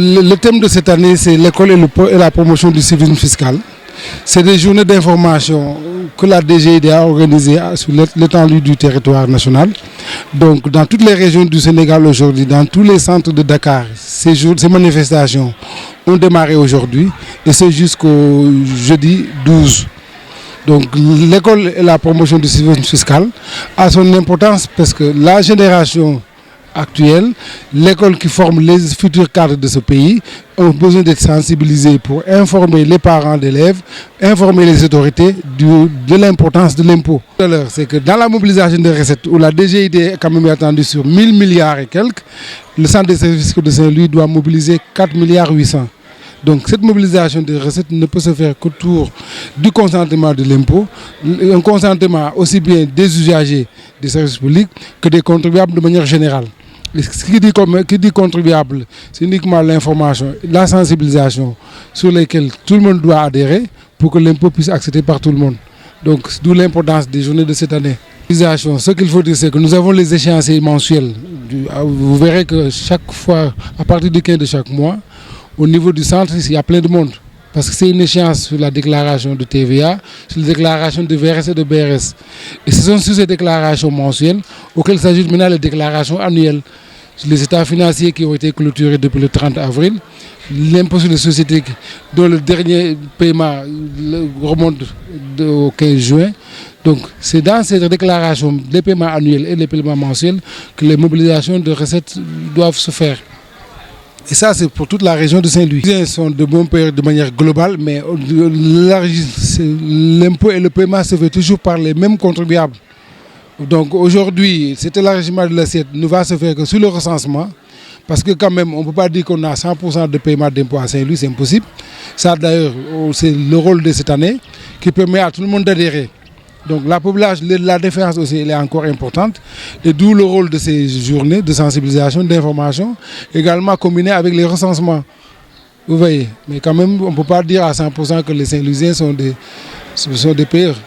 Le thème de cette année, c'est l'école et la promotion du civisme fiscal. C'est des journées d'information que la DGID a organisées sur l'étendue du territoire national. Donc, dans toutes les régions du Sénégal aujourd'hui, dans tous les centres de Dakar, ces manifestations ont démarré aujourd'hui et c'est jusqu'au jeudi 12. Donc, l'école et la promotion du civisme fiscal a son importance parce que la génération actuelle, l'école qui forme les futurs cadres de ce pays, ont besoin d'être sensibilisés pour informer les parents d'élèves, informer les autorités de l'importance de l'impôt. C'est que dans la mobilisation des recettes, où la DGID est quand même attendue sur 1000 milliards et quelques, le centre des services fiscaux de Saint-Louis doit mobiliser 4 milliards 800. Donc cette mobilisation des recettes ne peut se faire qu'autour du consentement de l'impôt, un consentement aussi bien des usagers des services publics que des contribuables de manière générale. Qui dit contribuable, c'est uniquement l'information, la sensibilisation sur lesquelles tout le monde doit adhérer pour que l'impôt puisse être accepté par tout le monde. Donc d'où l'importance des journées de cette année. Ce qu'il faut dire, c'est que nous avons les échéanciers mensuels. Vous verrez que chaque fois, à partir du 15 de chaque mois, au niveau du centre, il y a plein de monde. Parce que c'est une échéance sur la déclaration de TVA, sur la déclaration de VRS et de BRS. Et ce sont sur ces déclarations mensuelles auxquelles s'ajoutent maintenant les déclarations annuelles. Les états financiers qui ont été clôturés depuis le 30 avril, l'impôt sur les sociétés dont le dernier paiement remonte au 15 juin. Donc c'est dans ces déclarations, les paiements annuels et les paiements mensuels, que les mobilisations de recettes doivent se faire. Et ça, c'est pour toute la région de Saint-Louis. Ils sont de bons payeurs de manière globale, mais l'impôt et le paiement se fait toujours par les mêmes contribuables. Donc aujourd'hui, cet élargissement de l'assiette ne va se faire que sur le recensement, parce que quand même, on ne peut pas dire qu'on a 100% de paiement d'impôt à Saint-Louis, c'est impossible. Ça d'ailleurs, c'est le rôle de cette année qui permet à tout le monde d'adhérer. Donc la population, la différence aussi, elle est encore importante. Et d'où le rôle de ces journées de sensibilisation, d'information, également combiné avec les recensements. Vous voyez, mais quand même, on ne peut pas dire à 100% que les Saint-Louisiens sont des payeurs.